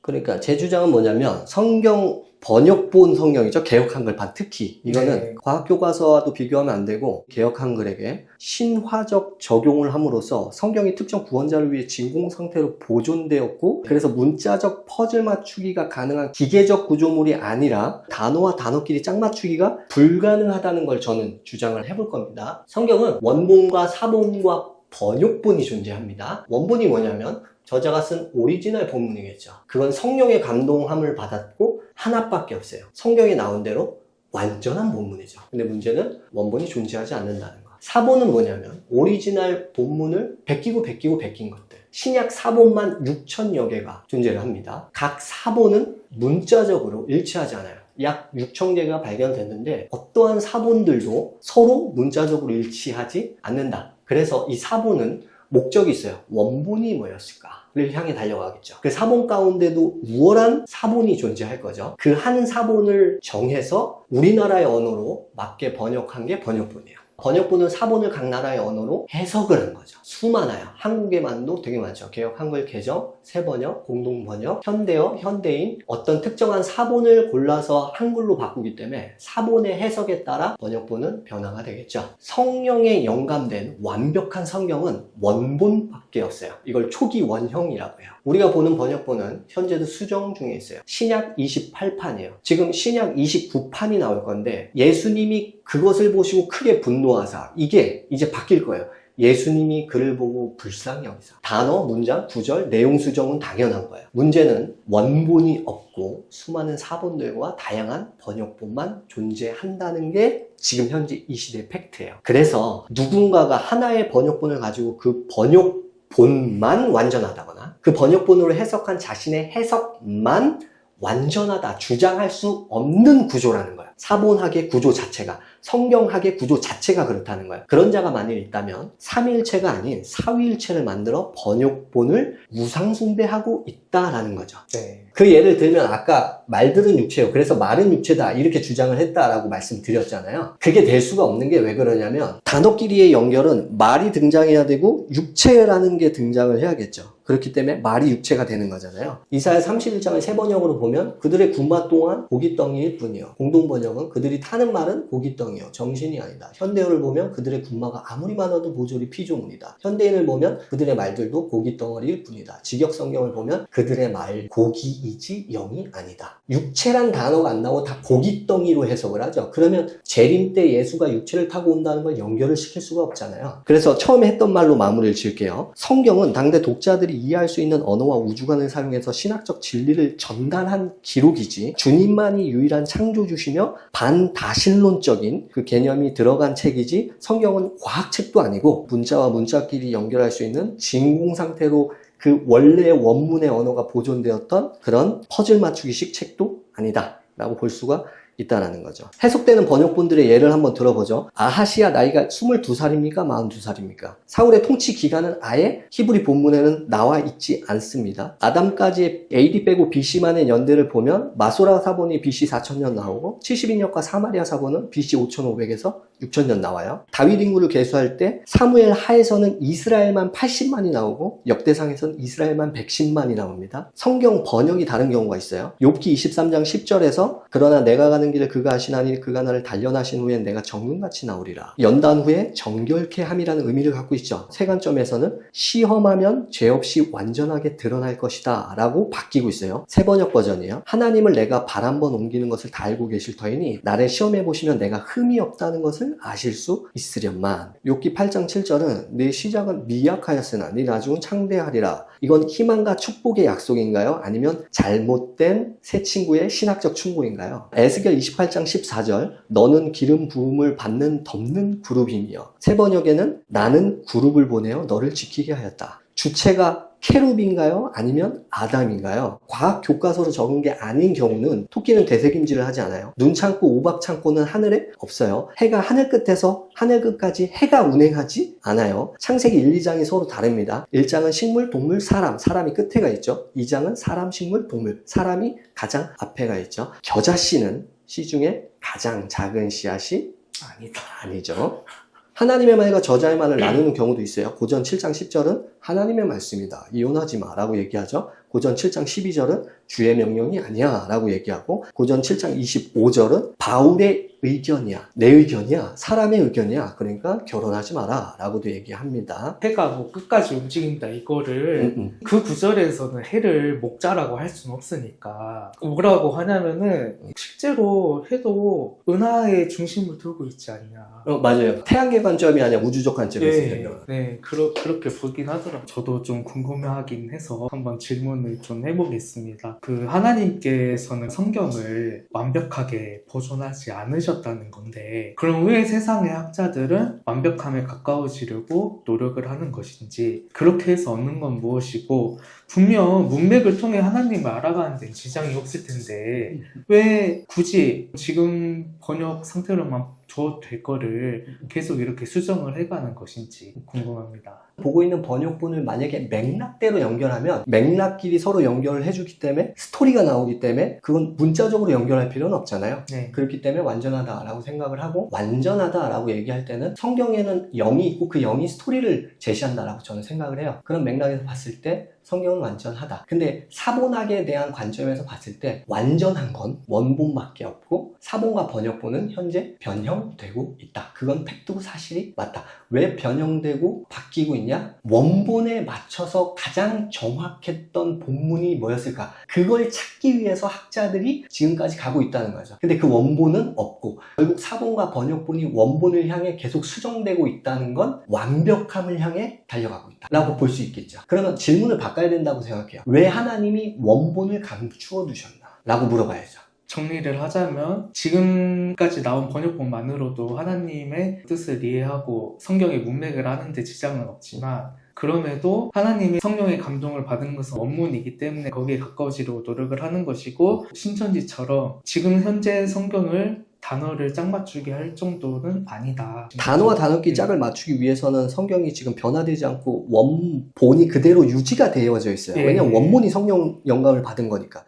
그러니까 제 주장은 뭐냐면 성경 번역본 성경이죠. 개역 한글판 특히 이거는 네. 과학 교과서와도 비교하면 안 되고 개역 한글에게 신화적 적용을 함으로써 성경이 특정 구원자를 위해 진공 상태로 보존되었고 그래서 문자적 퍼즐 맞추기가 가능한 기계적 구조물이 아니라 단어와 단어끼리 짝 맞추기가 불가능하다는 걸 저는 주장을 해볼 겁니다. 성경은 원본과 사본과 번역본이 존재합니다. 원본이 뭐냐면 저자가 쓴 오리지널 본문이겠죠. 그건 성령의 감동함을 받았고 하나밖에 없어요. 성경에 나온 대로 완전한 본문이죠. 근데 문제는 원본이 존재하지 않는다는 거. 사본은 뭐냐면 오리지널 본문을 베끼고 베낀 것들. 신약 사본만 6천여 개가 존재를 합니다. 각 사본은 문자적으로 일치하지 않아요. 약 6천 개가 발견됐는데 어떠한 사본들도 서로 문자적으로 일치하지 않는다. 그래서 이 사본은 목적이 있어요. 원본이 뭐였을까를 향해 달려가겠죠. 그 사본 가운데도 우월한 사본이 존재할 거죠. 그 한 사본을 정해서 우리나라의 언어로 맞게 번역한 게 번역본이에요. 번역본은 사본을 각 나라의 언어로 해석을 한 거죠. 수많아요. 한국에만도 되게 많죠. 개역 한글 개정, 새번역, 공동번역, 현대어, 현대인 어떤 특정한 사본을 골라서 한글로 바꾸기 때문에 사본의 해석에 따라 번역본은 변화가 되겠죠. 성령에 영감된 완벽한 성경은 원본밖에 없어요. 이걸 초기 원형이라고 해요. 우리가 보는 번역본은 현재도 수정 중에 있어요. 신약 28판이에요. 지금 신약 29판이 나올 건데 예수님이 그것을 보시고 크게 분노하사 이게 이제 바뀔 거예요. 예수님이 그를 보고 불쌍히 여기사. 단어, 문장, 구절, 내용 수정은 당연한 거예요. 문제는 원본이 없고 수많은 사본들과 다양한 번역본만 존재한다는 게 지금 현재 이 시대의 팩트예요. 그래서 누군가가 하나의 번역본을 가지고 그 번역본만 완전하다거나 그 번역본으로 해석한 자신의 해석만 완전하다 주장할 수 없는 구조라는 거예요. 사본학의 구조 자체가, 성경학의 구조 자체가 그렇다는 거예요. 그런 자가 만일 있다면 삼위일체가 아닌 사위일체를 만들어 번역본을 우상숭배하고 있다라는 거죠. 네. 그 예를 들면 아까 말들은 육체요. 그래서 말은 육체다. 이렇게 주장을 했다라고 말씀드렸잖아요. 그게 될 수가 없는 게 왜 그러냐면 단어끼리의 연결은 말이 등장해야 되고 육체라는 게 등장을 해야겠죠. 그렇기 때문에 말이 육체가 되는 거잖아요. 이사야 31장을 세 번역으로 보면 그들의 군마 또한 고깃덩이일 뿐이요. 공동번역은 그들이 타는 말은 고깃덩이요. 정신이 아니다. 현대어를 보면 그들의 군마가 아무리 많아도 모조리 피조물이다. 현대인을 보면 그들의 말들도 고깃덩어리일 뿐이다. 직역성경을 보면 그들의 말 고기이지 영이 아니다. 육체란 단어가 안 나오고 다 고깃덩이로 해석을 하죠. 그러면 재림 때 예수가 육체를 타고 온다는 걸 연결을 시킬 수가 없잖아요. 그래서 처음에 했던 말로 마무리를 지을게요. 성경은 당대 독자들이 이해할 수 있는 언어와 우주관을 사용해서 신학적 진리를 전달한 기록이지 주님만이 유일한 창조주시며 반다신론적인 그 개념이 들어간 책이지 성경은 과학책도 아니고 문자와 문자끼리 연결할 수 있는 진공 상태로 그 원래의 원문의 언어가 보존되었던 그런 퍼즐 맞추기식 책도 아니다 라고 볼 수가 있다라는 거죠. 해석되는 번역본들의 예를 한번 들어보죠. 아하시아 나이가 22살입니까? 42살입니까? 사울의 통치 기간은 아예 히브리 본문에는 나와 있지 않습니다. 아담까지 AD 빼고 BC만의 연대를 보면 마소라 사본이 BC 4000년 나오고 72년과 사마리아 사본은 BC 5500에서 6000년 나와요. 다윗 인구를 계수할 때 사무엘 하에서는 이스라엘만 80만이 나오고 역대상에서는 이스라엘만 110만이 나옵니다. 성경 번역이 다른 경우가 있어요. 욥기 23장 10절에서 그러나 내가 가는 길을 그가 하시나니 그가 나를 단련하신 후엔 내가 정금같이 나오리라. 연단 후에 정결케 함이라는 의미를 갖고 있죠. 세관점에서는 시험하면 죄 없이 완전하게 드러날 것이다 라고 바뀌고 있어요. 새번역 버전이에요. 하나님을 내가 발 한 번 옮기는 것을 다 알고 계실 터이니 나를 시험해보시면 내가 흠이 없다는 것을 아실 수 있으련만. 욥기 8장 7절은 네 시작은 미약하였으나 네 나중은 창대하리라. 이건 희망과 축복의 약속인가요? 아니면 잘못된 새 친구의 신학적 충고인가요? 에스겔 28장 14절 너는 기름 부음을 받는 덮는 그룹이며 새번역에는 나는 그룹을 보내어 너를 지키게 하였다. 주체가 케룹인가요? 아니면 아담인가요? 과학 교과서로 적은 게 아닌 경우는 토끼는 되새김질을 하지 않아요. 눈 참고 오박 참고는 하늘에 없어요. 해가 하늘 끝에서 하늘 끝까지 해가 운행하지 않아요. 창세기 1, 2장이 서로 다릅니다. 1장은 식물, 동물, 사람, 사람이 끝에 가 있죠. 2장은 사람, 식물, 동물, 사람이 가장 앞에 가 있죠. 겨자씨는 씨 중에 가장 작은 씨앗이 아니죠. 하나님의 말과 저자의 말을 나누는 경우도 있어요. 고전 7장 10절은 하나님의 말씀이다. 이혼하지 마 라고 얘기하죠. 고전 7장 12절은 주의 명령이 아니야 라고 얘기하고, 고전 7장 25절은 바울의 의견이야, 내 의견이야, 사람의 의견이야, 그러니까 결혼하지 마라 라고도 얘기합니다. 해가 뭐 끝까지 움직인다 이거를 그 구절에서는 해를 목자라고 할 수는 없으니까 뭐라고 하냐면은 실제로 해도 은하의 중심을 두고 있지 않냐. 맞아요. 태양계 관점이 아니라 우주적 관점에서 설명을. 네, 그렇게 보긴 하더라고요. 저도 좀 궁금해하긴 해서 한번 질문을 좀 해보겠습니다. 그 하나님께서는 성경을 완벽하게 보존하지 않으셨다는 건데, 그럼 왜 세상의 학자들은 완벽함에 가까워지려고 노력을 하는 것인지, 그렇게 해서 얻는 건 무엇이고, 분명 문맥을 통해 하나님을 알아가는 데는 지장이 없을 텐데 왜 굳이 지금 번역 상태로만 줘도 될 거를 계속 이렇게 수정을 해가는 것인지 궁금합니다. 보고 있는 번역본을 만약에 맥락대로 연결하면 맥락끼리 서로 연결을 해주기 때문에 스토리가 나오기 때문에 그건 문자적으로 연결할 필요는 없잖아요. 네. 그렇기 때문에 완전하다라고 생각을 하고, 완전하다라고 얘기할 때는 성경에는 0이 있고 그 0이 스토리를 제시한다라고 저는 생각을 해요. 그런 맥락에서 봤을 때 성경은 완전하다. 근데 사본학에 대한 관점에서 봤을 때 완전한 건 원본밖에 없고 사본과 번역본은 현재 변형되고 있다. 그건 팩트고 사실이 맞다. 왜 변형되고 바뀌고 있냐? 원본에 맞춰서 가장 정확했던 본문이 뭐였을까? 그걸 찾기 위해서 학자들이 지금까지 가고 있다는 거죠. 근데 그 원본은 없고 결국 사본과 번역본이 원본을 향해 계속 수정되고 있다는 건 완벽함을 향해 달려가고 있다 라고 볼 수 있겠죠. 그러면 질문을 바꿔야 된다고 생각해요. 왜 하나님이 원본을 감추어 두셨나? 라고 물어봐야죠. 정리를 하자면 지금까지 나온 번역본만으로도 하나님의 뜻을 이해하고 성경의 문맥을 아는 데 지장은 없지만, 그럼에도 하나님이 성령의 감동을 받은 것은 원문이기 때문에 거기에 가까워지려고 노력을 하는 것이고, 신천지처럼 지금 현재 성경을 단어를 짝 맞추게 할 정도는 아니다. 단어와 단어끼리 짝을 맞추기 위해서는 성경이 지금 변화되지 않고 원본이 그대로 유지가 되어져 있어요. 왜냐하면 원본이 성령 영감을 받은 거니까.